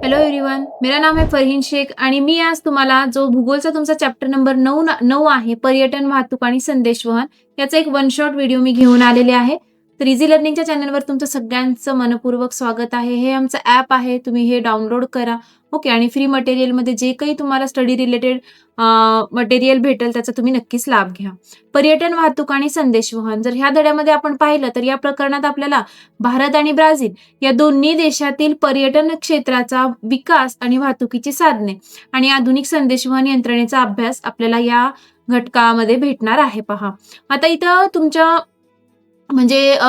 Hello everyone, मेरा नाम है फरहीन शेख आणि मी आज तुम्हाला जो भूगोलचा तुमचा चॅप्टर नंबर 9 आहे, पर्यटन, वाहतूक आणि संदेशवहन याचा एक वन शॉट व्हिडिओ मी घेऊन आलेले आहे. तर इझी लर्निंगच्या चॅनलवर तुमचं सगळ्यांचं मनपूर्वक स्वागत आहे. हे आमचं ॲप आहे, तुम्ही हे डाउनलोड करा. ओके. आणि फ्री मटेरियलमध्ये जे काही तुम्हाला स्टडी रिलेटेड मटेरियल भेटेल त्याचा तुम्ही नक्कीच लाभ घ्या. पर्यटन, वाहतूक आणि संदेशवहन जर ह्या धड्यामध्ये आपण पाहिलं तर या प्रकरणात आपल्याला भारत आणि ब्राझील या दोन्ही देशातील पर्यटन क्षेत्राचा विकास आणि वाहतुकीची साधने आणि आधुनिक संदेशवहन यंत्रणेचा अभ्यास आपल्याला या घटकामध्ये भेटणार आहे. पहा, आता इथं तुमच्या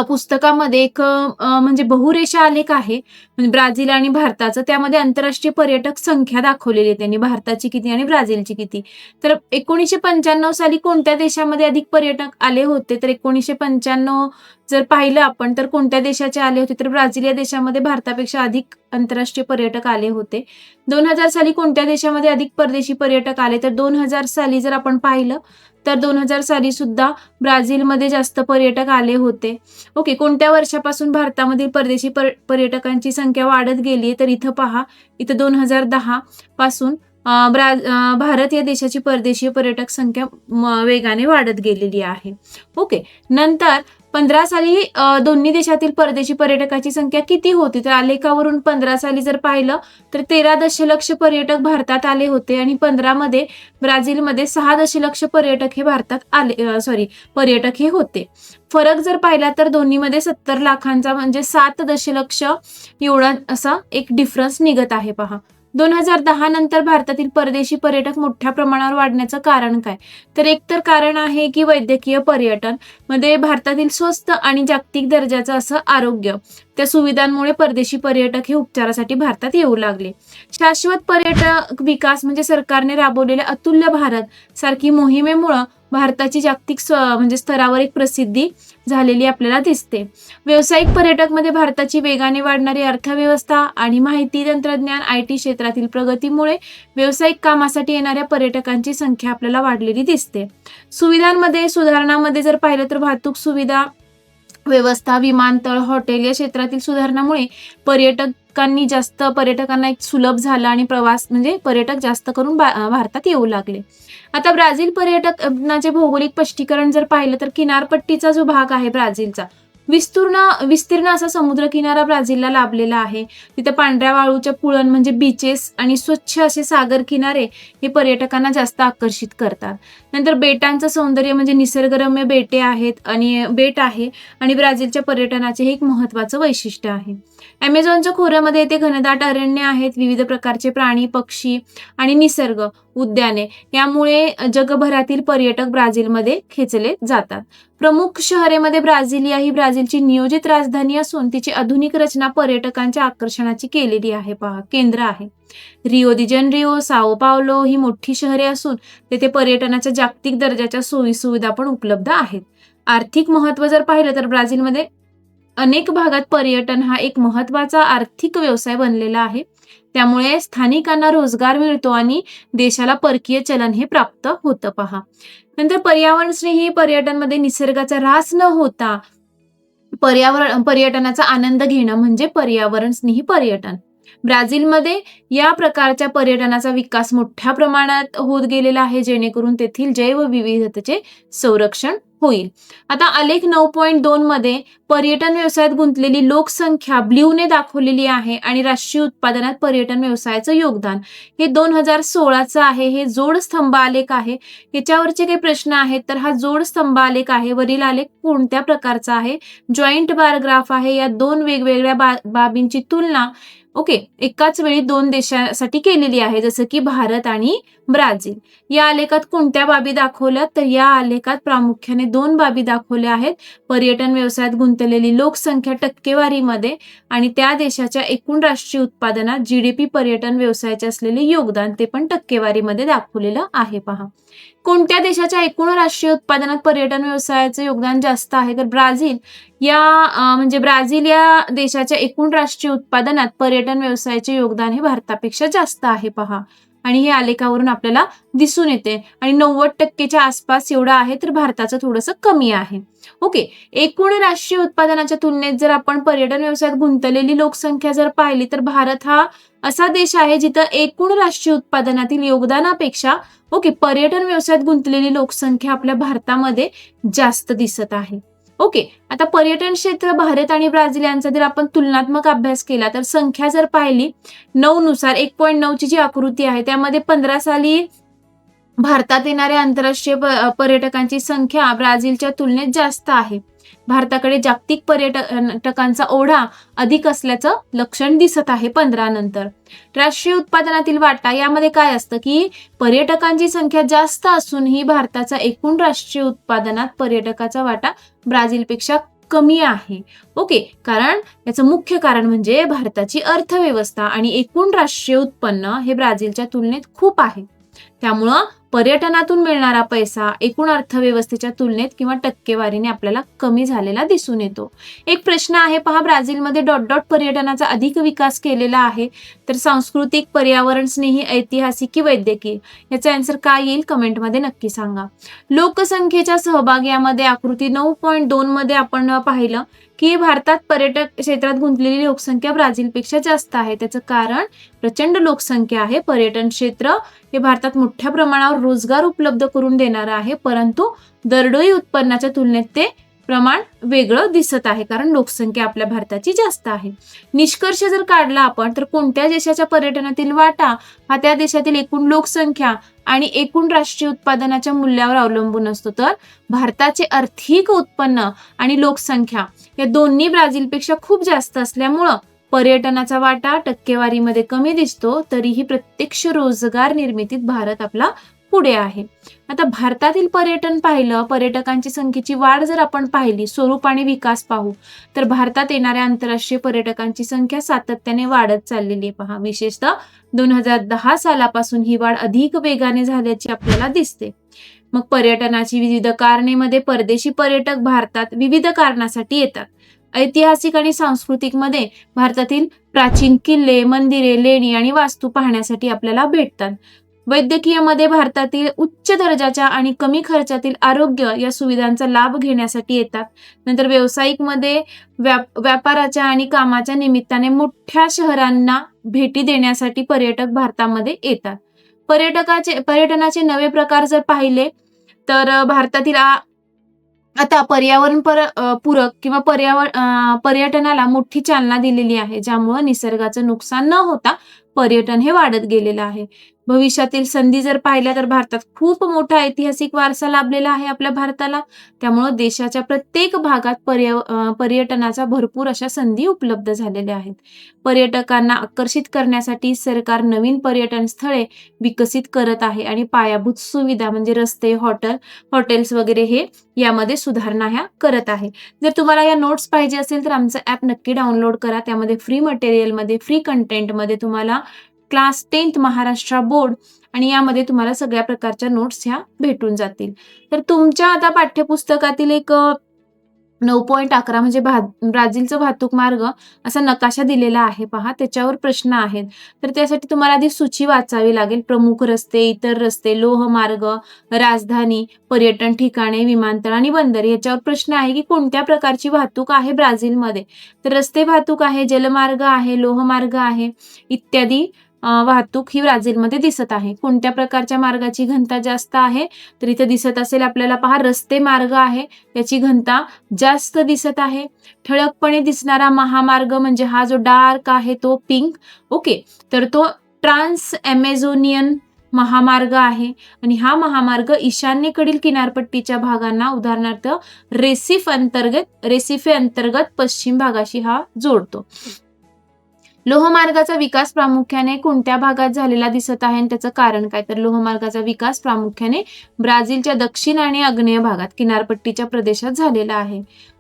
पुस्तकामध्ये एक म्हणजे बहुरेषा आलेख आहे, म्हणजे ब्राझील आणि भारताचं. त्यामध्ये आंतरराष्ट्रीय पर्यटक संख्या दाखवलेली आहे त्यांनी, भारताची किती आणि ब्राझीलची किती. तर 1995 साली कोणत्या देशामध्ये अधिक पर्यटक आले होते? तर 1995 जर पाहिलं आपण तर कोणत्या देशाचे आले होते? तर ब्राझील या देशामध्ये भारतापेक्षा अधिक आंतरराष्ट्रीय पर्यटक आले होते. 2000 साली कोणत्या देशामध्ये अधिक परदेशी पर्यटक आले? तर 2000 साली जर आपण पाहिलं तर 2000 साली सुद्धा ब्राझीलमध्ये जास्त पर्यटक आले होते. ओके. कोणत्या वर्षापासून भारतामधील परदेशी पर्यटकांची संख्या वाढत गेली? तर इथं पहा, इथं 2010 पासून भारत या देशाची परदेशी पर्यटक संख्या वेगाने वाढत गेलेली आहे. ओके. नंतर 15 साली दोन्ही देशातील परदेशी पर्यटकाची संख्या किती होती? तर आलेखावरून 15 साली जर पाहिलं तर 13 दशलक्ष पर्यटक भारतात आले होते आणि 15 मध्ये ब्राझीलमध्ये 6 दशलक्ष पर्यटक हे भारतात आले पर्यटक हे होते. फरक जर पाहिला तर दोन्हीमध्ये 70 लाखांचा म्हणजे 7 दशलक्ष एवढा असा एक डिफरन्स निघत आहे. पहा, 2010 नंतर भारतातील परदेशी पर्यटक मोठ्या प्रमाणावर वाढण्याचं कारण काय? तर एक तर कारण आहे की वैद्यकीय पर्यटन मध्ये भारतातील स्वस्त आणि जागतिक दर्जाचं असं आरोग्य त्या सुविधांमुळे परदेशी पर्यटक हे उपचारासाठी भारतात येऊ लागले. शाश्वत पर्यटक विकास म्हणजे सरकारने राबवलेल्या अतुल्य भारत सारखी मोहिमेमुळे भारताची जागतिक स्तरावर एक प्रसिद्धी झालेली आपल्याला दिसते. व्यावसायिक पर्यटक मध्ये भारताची वेगाने वाढणारी अर्थव्यवस्था आणि माहिती तंत्रज्ञान IT क्षेत्रातील प्रगतीमुळे व्यावसायिक कामासाठी येणाऱ्या पर्यटकांची संख्या आपल्याला वाढलेली दिसते. सुविधांमध्ये सुधारणामध्ये जर पाहिलं तर वाहतूक सुविधा व्यवस्था, विमानतळ, हॉटेल या क्षेत्रातील सुधारणामुळे पर्यटकांना एक सुलभ झाला आणि प्रवास म्हणजे पर्यटक जास्त करून भारतात येऊ लागले. आता ब्राझील पर्यटनाचे भौगोलिक स्पष्टीकरण जर पाहिलं तर किनारपट्टीचा जो भाग आहे ब्राझीलचा विस्तीर्ण असा समुद्र किनारा ब्राझीलला लाभलेला आहे. तिथे पांढऱ्या वाळूच्या पुळण म्हणजे बीचेस आणि स्वच्छ असे सागर किनारे हे पर्यटकांना जास्त आकर्षित करतात. नंतर बेटांचं सौंदर्य म्हणजे निसर्गरम्य बेट आहे आणि ब्राझीलच्या पर्यटनाचे हे एक महत्वाचं वैशिष्ट्य आहे. अमेझॉनच्या खोऱ्यामध्ये येथे घनदाट अरण्य आहेत, विविध प्रकारचे प्राणी, पक्षी आणि निसर्ग उद्याने यामुळे जगभरातील पर्यटक ब्राझीलमध्ये खेचले जातात. प्रमुख शहरेमध्ये ब्राझिलिया ही ब्राझीलची नियोजित राजधानी असून तिची आधुनिक रचना पर्यटकांच्या आकर्षणाची केलेली आहे. पहा, केंद्र आहे. रिओ दी जेनेरिओ, साओ पावलो ही मोठी शहरे असून तेथे पर्यटनाच्या जागतिक दर्जाच्या सोयी सुविधा पण उपलब्ध आहेत. आर्थिक महत्व जर पाहिलं तर ब्राझीलमध्ये अनेक भागात पर्यटन हा एक महत्वाचा आर्थिक व्यवसाय बनलेला आहे. त्यामुळे स्थानिकांना रोजगार मिळतो आणि देशाला परकीय चलन हे प्राप्त होतं. पहा, नंतर पर्यावरण स्नेही पर्यटनमध्ये निसर्गाचा ऱ्हास न होता पर्यटनाचा आनंद घेणं म्हणजे पर्यावरण स्नेही पर्यटन. ब्राझीलमध्ये या प्रकारच्या पर्यटनाचा विकास मोठ्या प्रमाणात होत गेलेला आहे, जेणेकरून तेथील जैवविविधतेचे संरक्षण होईल. आता आलेख 9.2 मध्ये पर्यटन व्यवसायात गुंतलेली लोकसंख्या ब्ल्यूने दाखवलेली आहे आणि राष्ट्रीय उत्पादनात पर्यटन व्यवसायाचं योगदान हे 2016चं आहे. हे जोड स्तंभ आलेख आहे. याच्यावरचे काही प्रश्न आहेत तर हा जोड स्तंभ आलेख आहे. वरील आलेख कोणत्या प्रकारचा आहे? जॉईंट बार ग्राफ आहे. या दोन वेगवेगळ्या बाबींची तुलना एकाच वेळी दोन देशांसाठी केलेली आहे, जसं की भारत आणि ब्राझील. या आलेखात कोणत्या बाबी दाखवल्या? तर या आलेखात प्रामुख्याने 2 बाबी दाखवल्या आहेत. पर्यटन व्यवसायात गुंतलेली लोकसंख्या टक्केवारीमध्ये आणि त्या देशाच्या एकूण राष्ट्रीय उत्पादनात GDP पर्यटन व्यवसायाचे असलेले योगदान ते पण टक्केवारीमध्ये दाखवलेलं आहे. पहा, कोणत्या देशाच्या एकूण राष्ट्रीय उत्पादनात पर्यटन व्यवसायाचे योगदान जास्त आहे? तर ब्राझील या देशाच्या एकूण राष्ट्रीय उत्पादनात पर्यटन व्यवसायाचे योगदान हे भारतापेक्षा जास्त आहे. पहा, आणि हे आलेखावरून आपल्याला दिसून येते आणि 90% आसपास एवढं आहे, तर भारताचं थोडंसं कमी आहे. ओके. एकूण राष्ट्रीय उत्पादनाच्या तुलनेत जर आपण पर्यटन व्यवसायात गुंतलेली लोकसंख्या जर पाहिली, तर भारत हा असा देश आहे जिथं एकूण राष्ट्रीय उत्पादनातील योगदानापेक्षा पर्यटन व्यवसायात गुंतलेली लोकसंख्या आपल्या भारतामध्ये जास्त दिसत आहे. ओके. आता पर्यटन क्षेत्र भारत आणि ब्राझील यांचा जर आपण तुलनात्मक अभ्यास केला, तर संख्या जर पाहिली 9 नुसार 1.9 ची जी आकृती आहे त्यामध्ये 15 साली भारतात येणाऱ्या आंतरराष्ट्रीय पर्यटकांची संख्या ब्राझीलच्या तुलनेत जास्त आहे. भारताकडे जागतिक पर्यटकांचा ओढा अधिक असल्याचं लक्षण दिसत आहे 15 नंतर. राष्ट्रीय उत्पादनातील वाटा यामध्ये काय असतं की पर्यटकांची संख्या जास्त असूनही भारताचा एकूण राष्ट्रीय उत्पादनात पर्यटकाचा वाटा ब्राझीलपेक्षा कमी आहे. ओके. कारण याचं मुख्य कारण म्हणजे भारताची अर्थव्यवस्था आणि एकूण राष्ट्रीय उत्पन्न हे ब्राझीलच्या तुलनेत खूप आहे. त्यामुळं पर्यटनातून मिळणारा पैसा एकूण अर्थव्यवस्थेच्या तुलनेत किंवा टक्केवारीने आपल्याला कमी झालेला दिसून येतो. एक प्रश्न आहे पहा, ब्राझीलमध्ये डॉट डॉट पर्यटनाचा अधिक विकास केलेला आहे, तर सांस्कृतिक, पर्यावरण स्नेही, ऐतिहासिक की वैद्यकीय? याचा आन्सर काय येईल कमेंटमध्ये नक्की सांगा. लोकसंख्येच्या सहभाग यामध्ये आकृती 9.2 मध्ये आपण पाहिलं की भारतात पर्यटक क्षेत्रात गुंतलेली लोकसंख्या ब्राझीलपेक्षा जास्त आहे. त्याचं कारण प्रचंड लोकसंख्या आहे. पर्यटन क्षेत्र हे भारतात मोठ्या प्रमाणावर रोजगार उपलब्ध करून देणारं आहे, परंतु दरडोई उत्पन्नाच्या तुलनेत ते प्रमाण वेगळं दिसत आहे, कारण लोकसंख्या आपल्या भारताची जास्त आहे. निष्कर्ष जर काढला आपण, तर कोणत्या देशाच्या पर्यटनातील वाटा हा त्या देशातील एकूण लोकसंख्या आणि एकूण राष्ट्रीय उत्पादनाच्या मूल्यावर अवलंबून असतो. तर भारताचे आर्थिक उत्पन्न आणि लोकसंख्या या दोन्ही ब्राझीलपेक्षा खूप जास्त असल्यामुळं पर्यटनाचा वाटा टक्केवारीमध्ये कमी दिसतो, तरीही प्रत्यक्ष रोजगार निर्मितीत भारत आपला पुढे आहे. आता भारतातील पर्यटन पाहिलं, पर्यटकांची संख्येची वाढ जर आपण पाहिली, स्वरूप आणि विकास पाहू, तर भारतात येणाऱ्या आंतरराष्ट्रीय पर्यटकांची संख्या सातत्याने वाढत चाललेली आहे पहा. विशेषतः 2010 सालापासून ही वाढ अधिक वेगाने झाल्याची आपल्याला दिसते. मग पर्यटनाची विविध कारणे परदेशी पर्यटक भारतात विविध कारणासाठी येतात. ऐतिहासिक आणि सांस्कृतिक मध्ये भारतातील प्राचीन किल्ले, मंदिरे, लेणी आणि वास्तू पाहण्यासाठी आपल्याला भेटतात. वैद्यकीय मध्ये भारतातील उच्च दर्जाच्या आणि कमी खर्चातील आरोग्य या सुविधांचा लाभ घेण्यासाठी येतात. नंतर व्यावसायिक मध्ये व्यापाराच्या आणि कामाच्या निमित्ताने मोठ्या शहरांना भेटी देण्यासाठी पर्यटक भारतामध्ये येतात. पर्यटनाचे नवे प्रकार जर पाहिले, तर भारतातील आता पर्यावरण पूरक किंवा पर्यटनाला मोठी चालना दिलेली आहे, ज्यामुळे निसर्गाचं नुकसान न होता पर्यटन हे वाढत गेलेलं आहे. भविष्यातील संधी जर पाहिल्या, तर भारतात खूप मोठा ऐतिहासिक वारसा लाभलेला आहे आपल्या भारताला. त्यामुळं देशाच्या प्रत्येक भागात पर्यटनाच्या भरपूर अशा संधी उपलब्ध झालेल्या आहेत. पर्यटकांना आकर्षित करण्यासाठी सरकार नवीन पर्यटन स्थळे विकसित करत आहे आणि पायाभूत सुविधा म्हणजे रस्ते, हॉटेल्स वगैरे हे यामध्ये सुधारणा ह्या करत आहे. जर तुम्हाला या नोट्स पाहिजे असेल, तर आमचं ऍप नक्की डाउनलोड करा. त्यामध्ये फ्री मटेरियलमध्ये, फ्री कंटेंटमध्ये तुम्हाला क्लास 10th महाराष्ट्र बोर्ड आणि यामध्ये तुम्हाला सगळ्या प्रकारच्या नोट्स ह्या भेटून जातील. तर तुमच्या आता पाठ्यपुस्तकातील एक 9.11 म्हणजे ब्राझीलचा वाहतूक मार्ग असा नकाशा दिलेला आहे पहा, त्याच्यावर प्रश्न आहेत. तर त्यासाठी तुम्हाला आधी सूची वाचावी लागेल. प्रमुख रस्ते, इतर रस्ते, लोहमार्ग, राजधानी, पर्यटन ठिकाणे, विमानतळ आणि बंदर याच्यावर प्रश्न आहे की कोणत्या प्रकारची वाहतूक आहे ब्राझीलमध्ये. तर रस्ते वाहतूक आहे, जलमार्ग आहे, लोहमार्ग आहे इत्यादी वाहतूक ही ब्राझीलमध्ये दिसत आहे. कोणत्या प्रकारच्या मार्गाची घनता जास्त आहे, तर इथे दिसत असेल आपल्याला पहा, रस्ते मार्ग आहे, याची घनता जास्त दिसत आहे. ठळकपणे दिसणारा महामार्ग म्हणजे हा जो डार्क आहे तो पिंक. ओके. तर तो ट्रान्स ॲमेझोनियन महामार्ग आहे आणि हा महामार्ग ईशान्येकडील किनारपट्टीच्या भागांना उदाहरणार्थ रेसिफे अंतर्गत पश्चिम भागाशी हा जोडतो. लोहमार्गाचा विकास प्रामुख्याने कोणत्या भागात झालेला दिसत आहे आणि त्याचं कारण काय, तर लोहमार्गाचा विकास प्रामुख्याने ब्राझीलच्या दक्षिण आणि आग्नेय भागात किनारपट्टीच्या प्रदेशात झालेला आहे.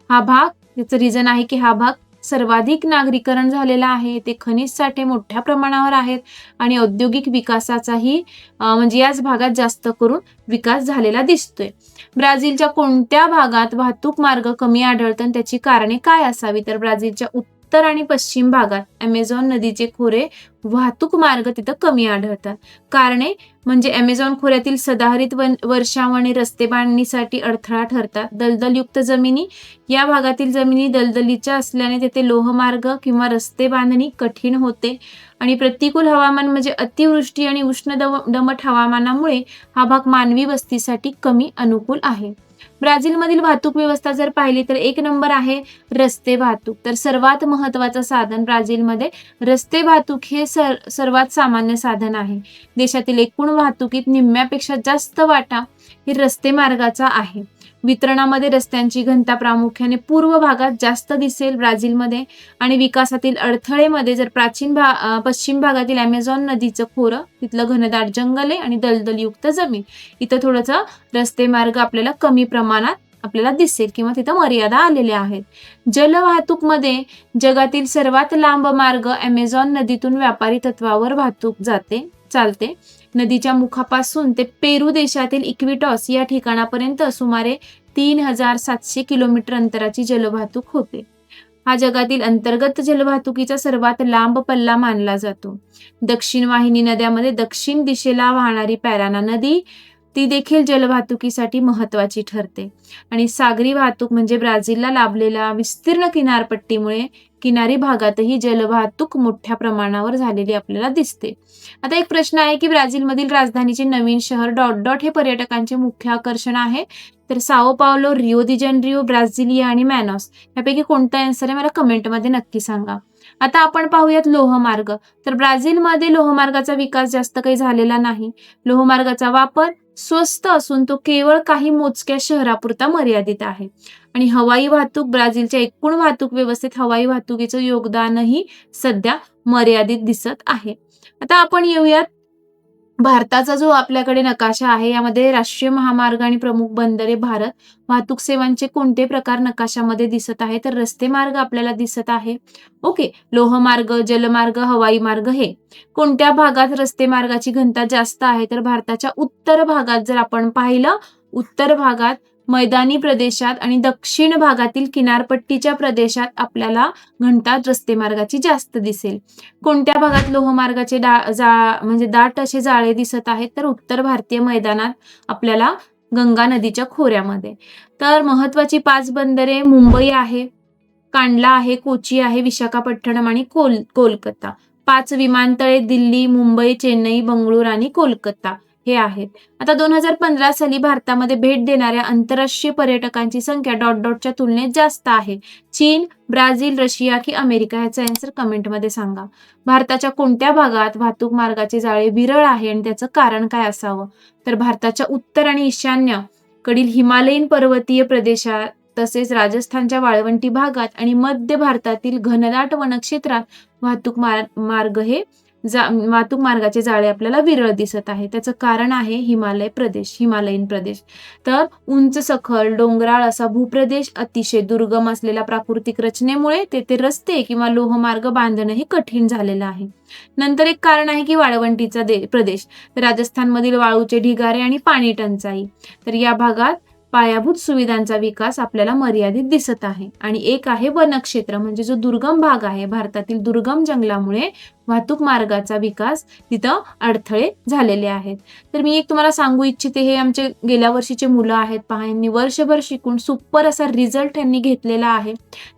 हा भाग, याचं रिझन आहे की हा भाग सर्वाधिक नागरीकरण झालेला आहे. ते खनिज साठे मोठ्या प्रमाणावर आहेत आणि औद्योगिक विकासाचाही म्हणजे याच भागात जास्त करून विकास झालेला दिसतोय. ब्राझीलच्या कोणत्या भागात वाहतूक मार्ग कमी आढळतात, त्याची कारणे काय असावी, तर ब्राझीलच्या उत्तर आणि पश्चिम भागात ॲमेझॉन नदीचे खोरे वाहतूक मार्ग तिथं कमी आढळतात. कारणे म्हणजे ॲमेझॉन खोऱ्यातील सदाहरित वर्षावने रस्ते बांधणीसाठी अडथळा ठरतात. दलदलयुक्त जमिनी, या भागातील जमिनी दलदलीच्या असल्याने तेथे लोहमार्ग किंवा रस्ते बांधणी कठीण होते. आणि प्रतिकूल हवामान म्हणजे अतिवृष्टी आणि उष्ण दमट हवामानामुळे हा भाग मानवी वस्तीसाठी कमी अनुकूल आहे. ब्राझीलमधील वाहतूक व्यवस्था जर पाहिली तर एक नंबर आहे रस्ते वाहतूक. तर सर्वात महत्त्वाचं साधन ब्राझीलमध्ये रस्ते वाहतूक हे सर्वात सामान्य साधन आहे. देशातील एकूण वाहतुकीत निम्म्यापेक्षा जास्त वाटा हे रस्ते मार्गाचा आहे. वितरणामध्ये रस्त्यांची घनता प्रामुख्याने पूर्व भागात जास्त दिसेल ब्राझीलमध्ये. आणि विकासातील अडथळेमध्ये जर पश्चिम भागातील ॲमेझॉन नदीचं खोरं, तिथलं घनदाट जंगले आणि दलदलयुक्त जमीन, इथं थोडंसं रस्ते मार्ग आपल्याला कमी प्रमाणात आपल्याला दिसेल किंवा तिथं मर्यादा आलेल्या आहेत. जलवाहतूकमध्ये जगातील सर्वात लांब मार्ग ॲमेझॉन नदीतून व्यापारी तत्वावर वाहतूक चालते. नदीच्या मुखापासून ते पेरू देशातील इक्विटॉस या ठिकाणापर्यंत सुमारे 3700 किलोमीटर अंतराची जलवाहतूक होते. हा जगातील अंतर्गत जलवाहतुकीचा सर्वात लांब पल्ला मानला जातो. दक्षिण वाहिनी नद्यामध्ये दक्षिण दिशेला वाहणारी पॅराना नदी, ती देखील जलवाहतुकीसाठी महत्वाची ठरते. आणि सागरी वाहतूक म्हणजे ब्राझीलला लाभलेल्या विस्तीर्ण किनारपट्टीमुळे किनारी भागातही जलवाहतूक मोठ्या प्रमाणावर झालेली आपल्याला दिसते. आता एक प्रश्न आहे की ब्राझीलमधील राजधानीचे नवीन शहर ... हे पर्यटकांचे मुख्य आकर्षण आहे. तर साओ पावलो, रिओ दी जेनेरियो, ब्राझिलिया आणि मॅनॉस यापैकी कोणता आन्सर आहे मला कमेंटमध्ये नक्की सांगा. आता आपण पाहूयात लोहमार्ग. तर ब्राझीलमध्ये लोहमार्गाचा विकास जास्त काही झालेला नाही. लोहमार्गाचा वापर स्वस्त असून तो केवळ काही मोजक्या शहरापुरता मर्यादित आहे. आणि हवाई वाहतूक, ब्राझीलच्या एकूण वाहतूक व्यवस्थेत हवाई वाहतुकीचं योगदानही सध्या मर्यादित दिसत आहे. आता आपण येऊयात भारताचा जो आपल्याकडे नकाशा आहे, यामध्ये राष्ट्रीय महामार्ग आणि प्रमुख बंदरे, भारत वाहतूक सेवांचे कोणते प्रकार नकाशामध्ये दिसत आहे? तर रस्ते मार्ग आपल्याला दिसत आहे. ओके, लोहमार्ग, जलमार्ग, हवाई मार्ग. हे कोणत्या भागात रस्ते मार्गाची घनता जास्त आहे? तर भारताच्या उत्तर भागात जर आपण पाहिलं, उत्तर भागात मैदानी प्रदेशात आणि दक्षिण भागातील किनारपट्टीच्या प्रदेशात आपल्याला घनता रस्ते मार्गाची जास्त दिसेल. कोणत्या भागात लोहमार्गाचे म्हणजे दाट असे जाळे दिसत आहेत? तर उत्तर भारतीय मैदानात आपल्याला गंगा नदीच्या खोऱ्यामध्ये. तर महत्वाची 5 बंदरे मुंबई आहे, कांडला आहे, कोची आहे, विशाखापट्टणम आणि कोलकाता. 5 विमानतळे दिल्ली, मुंबई, चेन्नई, बंगळूर आणि कोलकाता हे आहेत. आता 2015 साली भारतामध्ये भेट देणाऱ्या आंतरराष्ट्रीय पर्यटकांची संख्या ... च्या तुलनेत जास्त आहे. चीन, ब्राझील, रशिया की अमेरिका? ह्याचा आन्सर कमेंटमध्ये सांगा. भारताच्या कोणत्या भागात वाहतूक मार्गाचे जाळे विरळ आहे आणि त्याचं कारण काय असावं? तर भारताच्या उत्तर आणि ईशान्येकडील हिमालयीन पर्वतीय प्रदेशात, तसेच राजस्थानच्या वाळवंटी भागात आणि मध्य भारतातील घनदाट वनक्षेत्रात वाहतूक मार्गाचे जाळे आपल्याला विरळ दिसत आहे. त्याचं कारण आहे हिमालयीन प्रदेश. तर उंच सखल डोंगराळ असा भूप्रदेश, अतिशय दुर्गम असलेल्या प्राकृतिक रचनेमुळे तेथे रस्ते किंवा लोहमार्ग बांधणं हे कठीण झालेलं आहे. नंतर एक कारण आहे की वाळवंटीचा प्रदेश, राजस्थानमधील वाळूचे ढिगारे आणि पाणी टंचाई. तर या भागात पायाभूत सुविधांचा विकास आपल्याला मर्यादित दिसत आहे. आणि एक आहे वनक्षेत्र, म्हणजे जो दुर्गम भाग आहे, भारतातील दुर्गम जंगलामुळे वाहतूक मार्गाचा विकास तिथं अडथळे झालेले आहेत. तर मी एक तुम्हाला सांगू इच्छिते, हे आमचे गेल्या वर्षीचे मुलं आहेत पहा, यांनी वर्षभर शिकून सुपर असा रिझल्ट त्यांनी घेतलेला आहे.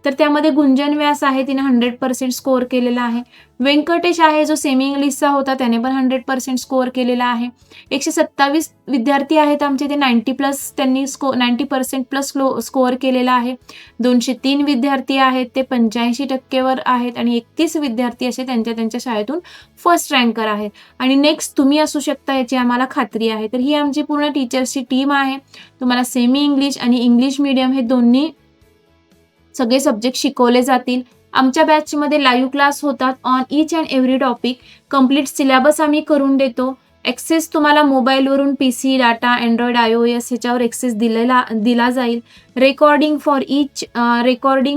तर त्यामध्ये गुंजन व्यास आहे, तिने 100% स्कोअर केलेला आहे. व्यंकटेश आहे, जो सेमी इंग्लिशचा होता, त्याने पण 100% स्कोअर केलेला आहे. 127 विद्यार्थी आहेत आमचे, ते 90% प्लस स्कोअर केलेला आहे. 203 विद्यार्थी आहेत, ते 85% वर आहेत. आणि 31 विद्यार्थी असे त्यांच्या शाळेतून फर्स्ट रँकर आहेत. आणि नेक्स्ट तुम्ही असू शकता याची आम्हाला खात्री आहे. तर ही आमची पूर्ण टीचर्सची टीम आहे. तुम्हाला सेमी इंग्लिश आणि इंग्लिश मीडियम हे दोन्ही सगळे सब्जेक्ट शिकवले जातील. आमच्या बॅचमध्ये लाईव्ह क्लास होतात on each and every topic. Complete syllabus आम्ही करून देतो. ॲक्सेस तुम्हाला मोबाईलवरून PC, डाटा, अँड्रॉइड, iOS ह्याच्यावर ॲक्सेस दिला जाईल. रेकॉर्डिंग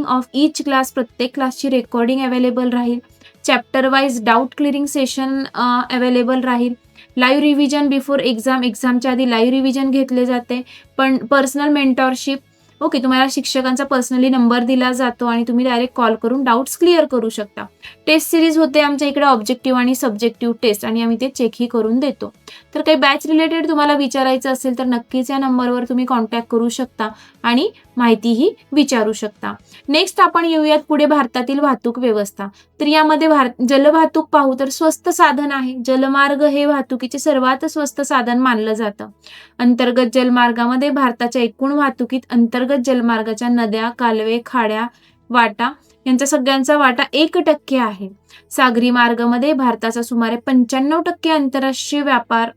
ऑफ ईच क्लास, प्रत्येक क्लासची रेकॉर्डिंग अवेलेबल राहील. Chapter wise doubt clearing session available राहील. लाईव्ह रिव्हिजन बिफोर एक्झामच्या आधी लाईव्ह रिव्हिजन घेतले जाते. पण पर्सनल मेंटॉरशिप ओके, तुम्हाला शिक्षकांचा पर्सनली नंबर दिला जातो आणि तुम्ही डायरेक्ट कॉल करून डाऊट्स क्लिअर करू शकता. टेस्ट सिरीज होते आमच्या इकडे ऑब्जेक्टिव्ह आणि सब्जेक्टिव्ह टेस्ट आणि आम्ही ते चेकही करून देतो. तर काही बॅच रिलेटेड तुम्हाला विचारायचं असेल तर नक्कीच या नंबरवर तुम्ही कॉन्टॅक्ट करू शकता आणि माहितीही विचारू शकता. नेक्स्ट आपण येऊयात पुढे भारतातील वाहतूक व्यवस्था. तर यामध्ये जलवाहतूक पाहू तर स्वस्त साधन आहे. जलमार्ग हे वाहतुकीचे सर्वात स्वस्त साधन मानलं जातं. अंतर्गत जलमार्गामध्ये भारताच्या एकूण वाहतुकीत अंतर्गत जलमार्गाच्या नद्या, कालवे, खाड्या, वाटा यांचा सगळ्यांचा वाटा 1% आहे. सागरी मार्गामध्ये भारताचा सुमारे 95% आंतरराष्ट्रीय व्यापार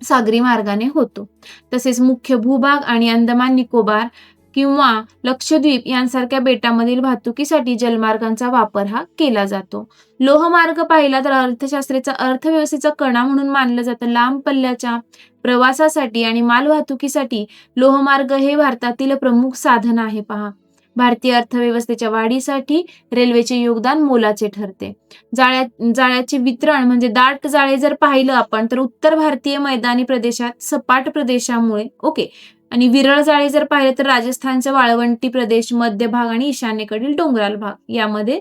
सागरी मार्गाने होतो. तसेच मुख्य भूभाग आणि अंदमान निकोबार किंवा लक्षद्वीप यांसारख्या बेटामधील वाहतुकीसाठी जलमार्गांचा वापर हा केला जातो. लोहमार्ग पाहिला तर अर्थव्यवस्थेचा कणा म्हणून मानलं जातं. लांब पल्ल्याच्या प्रवासासाठी आणि मालवाहतुकीसाठी लोहमार्ग हे भारतातील प्रमुख साधन आहे. पहा, भारतीय अर्थव्यवस्थेच्या वाढीसाठी रेल्वेचे योगदान मोलाचे ठरते. जाळ्याचे वितरण म्हणजे दाट जाळे जर पाहिलं आपण तर उत्तर भारतीय मैदानी प्रदेशात सपाट प्रदेशामुळे ओके आणि विरळ जाळे जर पाहिलं तर राजस्थानचा वाळवंटी प्रदेश, मध्य भाग आणि ईशान्येकडील डोंगराळ भाग यामध्ये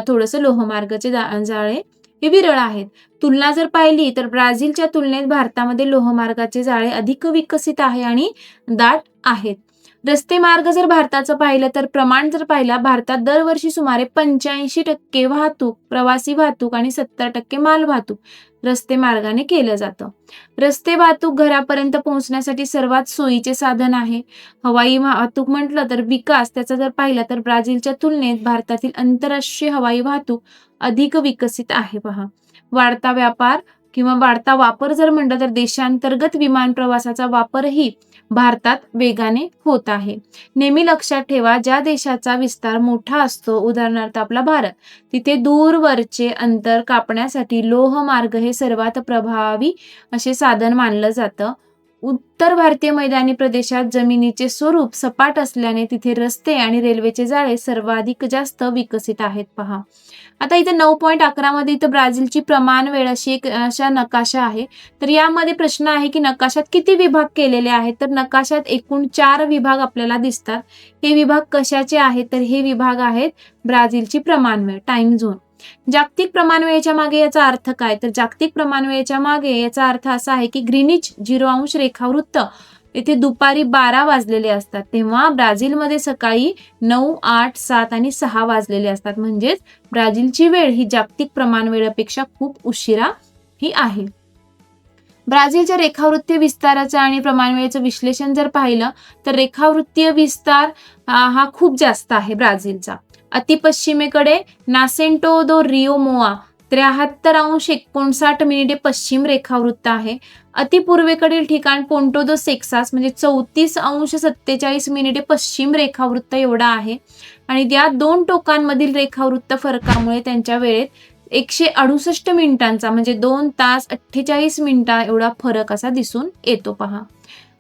थोडंसं लोहमार्गाचे जाळे हे विरळ आहेत. तुलना जर पाहिली तर ब्राझीलच्या तुलनेत भारतामध्ये लोहमार्गाचे जाळे अधिक विकसित आहे आणि दाट आहेत. रस्ते मार्ग जर भारताचं पाहिलं तर प्रमाण जर पाहिला भारतात दरवर्षी सुमारे 85% वाहतूक, प्रवासी वाहतूक आणि 70% माल वाहतूक रस्ते मार्गाने केलं जातं. रस्ते वाहतूक घरापर्यंत पोहोचण्यासाठी सर्वात सोयीचे साधन आहे. हवाई वाहतूक म्हटलं तर विकास त्याचा जर पाहिला तर ब्राझीलच्या तुलनेत भारतातील आंतरराष्ट्रीय हवाई वाहतूक अधिक विकसित आहे. पहा, वाढता व्यापार किंवा वाढता वापर जर म्हटलं तर देशांतर्गत विमान प्रवासाचा वापरही भारतात वेगाने होत आहे. नेहमी लक्षात ठेवा, ज्या देशाचा विस्तार मोठा असतो, उदाहरणार्थ आपला भारत, तिथे दूरवरचे अंतर कापण्यासाठी लोहमार्ग हे सर्वात प्रभावी असे साधन मानलं जातं. उत्तर भारतीय मैदानी प्रदेशात जमिनीचे स्वरूप सपाट असल्याने तिथे रस्ते आणि रेल्वेचे जाळे सर्वाधिक जास्त विकसित आहेत. पहा, आता इथे 9.11 मध्ये इथं ब्राझीलची प्रमाण वेळ अशी एक अशा नकाशा आहे. तर यामध्ये प्रश्न आहे की नकाशात किती विभाग केलेले आहेत. तर नकाशात एकूण 4 विभाग आपल्याला दिसतात. हे विभाग कशाचे आहेत तर हे विभाग आहेत ब्राझीलची प्रमाण वेळ, टाइम झोन. जागतिक प्रमाण वेळेच्या मागे याचा अर्थ काय तर जागतिक प्रमाण वेळेच्या मागे याचा अर्थ असा आहे की ग्रीनिच 0° रेखावृत्त येथे दुपारी 12 वाजलेले असतात, तेव्हा ब्राझीलमध्ये सकाळी 9, 8, 7 आणि 6 वाजलेले असतात. म्हणजेच ब्राझीलची वेळ ही जागतिक प्रमाण वेळेपेक्षा खूप उशिरा ही आहे. ब्राझीलच्या रेखावृत्तीय विस्ताराचं आणि प्रमाण वेळेचं विश्लेषण जर पाहिलं तर रेखावृत्तीय विस्तार हा खूप जास्त आहे ब्राझीलचा. अतिपश्चिमेकडे नासेंटो दो रियो मोआ 73°59' पश्चिम रेखावृत्त आहे. अतिपूर्वेकडील ठिकाण पोंटो दो सेक्सास म्हणजे 34°47' पश्चिम रेखावृत्त एवढा आहे आणि या दोन टोकांमधील रेखावृत्त फरकामुळे त्यांच्या वेळेत 168 मिनिटांचा म्हणजे 2 तास 48 मिनिटं एवढा फरक असा दिसून येतो. पहा,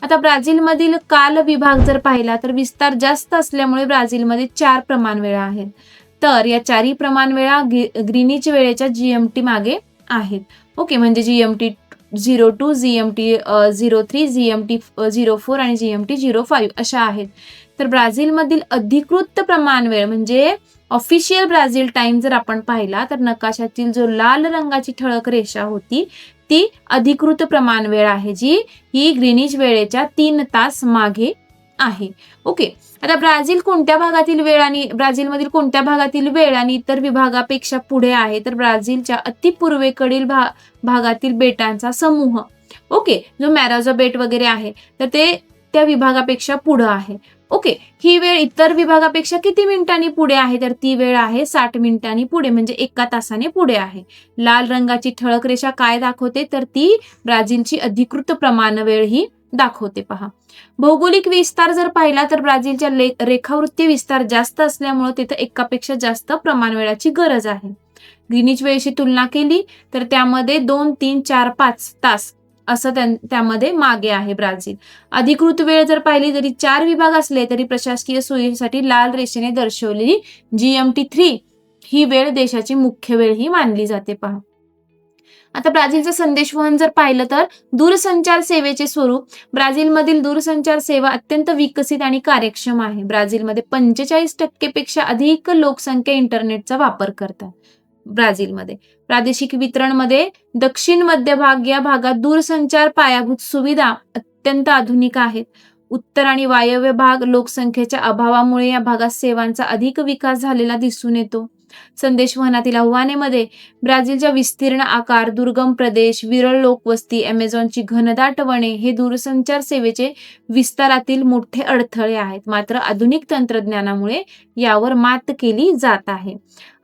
आता ब्राझीलमधील काल विभाग जर पाहिला तर विस्तार जास्त असल्यामुळे ब्राझीलमध्ये 4 प्रमाण वेळा आहेत. तर या 4 प्रमाण वेळा ग्रीनिच वेळेच्या GMT मागे आहेत. ओके, म्हणजे GMT 02, GMT 03, GMT 04 आणि GMT 05 अशा आहेत. तर ब्राझीलमधील अधिकृत प्रमाण वेळ म्हणजे ऑफिशियल ब्राझील टाइम जर आपण पाहिला तर नकाशातील जो लाल रंगाची ठळक रेषा होती ती अधिकृत प्रमाण वेळ आहे, जी ही ग्रीनिच वेळेच्या 3 तास मागे आहे. ओके, आता ब्राझीलमधील कोणत्या भागातील वेळ आणि इतर विभागापेक्षा पुढे आहे तर ब्राझीलच्या अतिपूर्वेकडील भागातील बेटांचा समूह, ओके, जो मॅराजा बेट वगैरे आहे तर ते त्या विभागापेक्षा पुढे आहे. ओके, ही वेळ इतर विभागापेक्षा किती मिनिटांनी पुढे आहे तर ती वेळ आहे 60 मिनिटांनी पुढे म्हणजे 1 तासाने पुढे आहे. लाल रंगाची ठळक रेषा काय दाखवते तर ती ब्राझीलची अधिकृत प्रमाण वेळ ही दाखवते. पहा, भौगोलिक विस्तार जर पाहिला तर ब्राझीलच्या रेखावृत्तीय विस्तार जास्त असल्यामुळे तिथे एकापेक्षा जास्त प्रमाण वेळाची गरज आहे. ग्रीनिच वेळेशी तुलना केली तर त्यामध्ये 2, 3, 4, 5 तास असं त्यामध्ये मागे आहे ब्राझील. अधिकृत वेळ जर पाहिली तरी 4 विभाग असले तरी प्रशासकीय सोयीसाठी लाल रेषेने दर्शवलेली GMT 3 ही वेळ देशाची मुख्य वेळ ही मानली जाते. पहा, आता ब्राझीलचं संदेशवहन जर पाहिलं तर दूरसंचार सेवेचे स्वरूप ब्राझीलमधील दूरसंचार सेवा अत्यंत विकसित आणि कार्यक्षम आहे. ब्राझीलमध्ये 45% पेक्षा अधिक लोकसंख्या इंटरनेटचा वापर करतात. ब्राझीलमध्ये प्रादेशिक वितरणमध्ये दक्षिण मध्य भाग या भागात दूरसंचार पायाभूत सुविधा अत्यंत आधुनिक आहेत. उत्तर आणि वायव्य भाग लोकसंख्येच्या अभावामुळे या भागात सेवांचा अधिक विकास झालेला दिसून येतो. संदेशवहनातील आव्हानेमध्ये ब्राझीलच्या विस्तीर्ण आकार, दुर्गम प्रदेश, विरळ लोकवस्ती, अमेझॉनची घनदाट वने हे दूरसंचार सेवेचे विस्तारातील मोठे अडथळे आहेत. मात्र आधुनिक तंत्रज्ञानामुळे यावर मात केली जात आहे.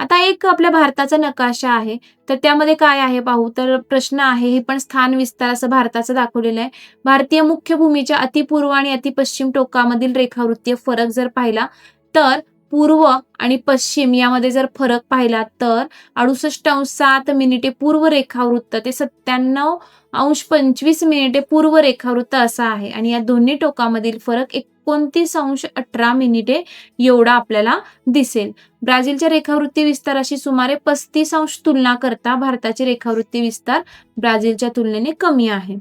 आता एक आपल्या भारताचा नकाशा आहे, तर त्यामध्ये काय आहे पाहू. तर प्रश्न आहे, हे पण स्थान विस्तार असं भारताचं दाखवलेलं आहे. भारतीय मुख्य भूमीच्या अतिपूर्व आणि अतिपश्चिम टोकामधील रेखावृत्तीय फरक जर पाहिला तर पूर्व आणि पश्चिम यामध्ये जर फरक पाहिला तर 68.7 पूर्व रेखावृत्त ते 97.25 पूर्व रेखावृत्त असा आहे आणि या दोन्ही टोकामधील फरक 29.18 एवढा आपल्याला दिसेल. ब्राझीलच्या रेखावृत्ती विस्ताराशी सुमारे 35 तुलना करता भारताची रेखावृत्ती विस्तार ब्राझीलच्या तुलनेने कमी आहे.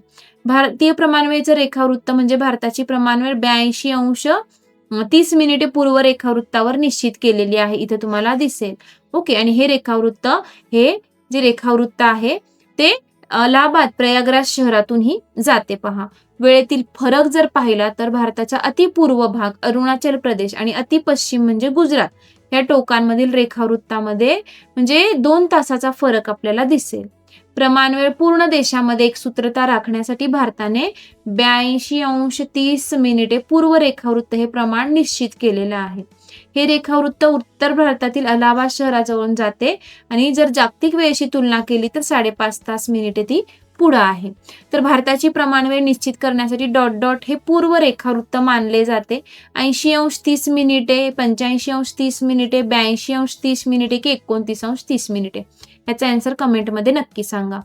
भारतीय प्रमाणवेळचं रेखावृत्त म्हणजे भारताची प्रमाणवेळ 82.30 पूर्व रेखावृत्तावर निश्चित केलेली आहे. इथे तुम्हाला दिसेल. ओके. आणि हे रेखावृत्त, हे जे रेखावृत्त आहे ते अलाहाबाद प्रयागराज शहरातूनही जाते पहा. वेळेतील फरक जर पाहिला तर भारताचा अतिपूर्व भाग अरुणाचल प्रदेश आणि अतिपश्चिम म्हणजे गुजरात या टोकांमधील रेखावृत्तामध्ये म्हणजे 2 तासाचा फरक आपल्याला दिसेल. प्रमाणवेळ पूर्ण देशामध्ये एक सूत्रता राखण्यासाठी भारताने 82.30 पूर्व रेखावृत्त हे प्रमाण निश्चित केलेलं आहे. हे रेखावृत्त उत्तर भारतातील अलाहाबाद शहराजवळून जाते आणि जर जागतिक वेळेशी तुलना केली तर 5.5 तास ती पुढं आहे. तर भारताची प्रमाणवेळ निश्चित करण्यासाठी डॉट डॉट हे पूर्व रेखावृत्त मानले जाते. 80.30 85.30 82.30 की 29.30 याचा आन्सर कमेंटमध्ये नक्की सांगा.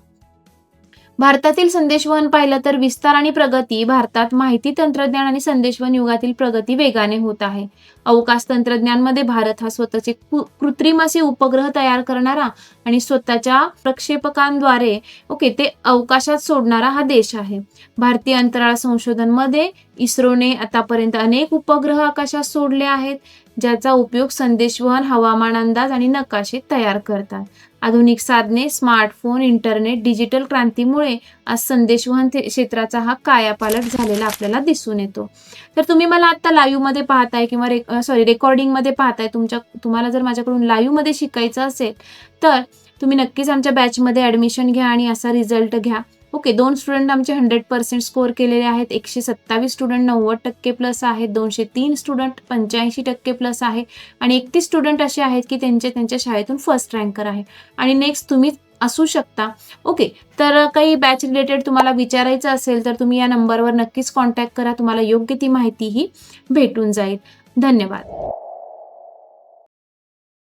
भारतातील संदेशवहन पाहिलं तर विस्तार आणि प्रगती. भारतात माहिती तंत्रज्ञान आणि संदेशवहन युगातील प्रगती वेगाने होत आहे. अवकाश तंत्रज्ञानमध्ये भारत हा स्वतःचे कृत्रिम असे उपग्रह तयार करणारा आणि स्वतःच्या प्रक्षेपकांद्वारे ते अवकाशात सोडणारा हा देश आहे. भारतीय अंतराळ संशोधनमध्ये इस्रोने आतापर्यंत अनेक उपग्रह आकाशात सोडले आहेत, ज्याचा उपयोग संदेशवहन, हवामान अंदाज आणि नकाशे तयार करतात. आधुनिक साधने, स्मार्टफोन, इंटरनेट, डिजिटल क्रांतीमुळे आज संदेशवहन क्षेत्राचा हा कायापालट झालेला आपल्याला दिसून येतो. तर तुम्ही मला आता लाईव्ह मध्ये पाहताय किंवा रेकॉर्डिंग मध्ये पाहताय. तुम्हाला जर माझ्याकडून लाईव्ह मध्ये शिकायचं असेल तर तुम्ही नक्कीच आमच्या बॅचमध्ये ऍडमिशन घ्या आणि असा रिझल्ट घ्या. 2 स्टुडंट आमचे 100% स्कोअर केलेले आहेत. 127 स्टुडंट 90% प्लस आहेत. 203 स्टुडंट 85% प्लस आहे आणि 31 स्टुडंट असे आहेत की त्यांच्या शाळेतून फर्स्ट रँकर आहे आणि नेक्स्ट तुम्ही असू शकता. तर काही बॅच रिलेटेड तुम्हाला विचारायचं असेल तर तुम्ही या नंबरवर नक्कीच कॉन्टॅक्ट करा. तुम्हाला योग्य ती माहितीही भेटून जाईल. धन्यवाद.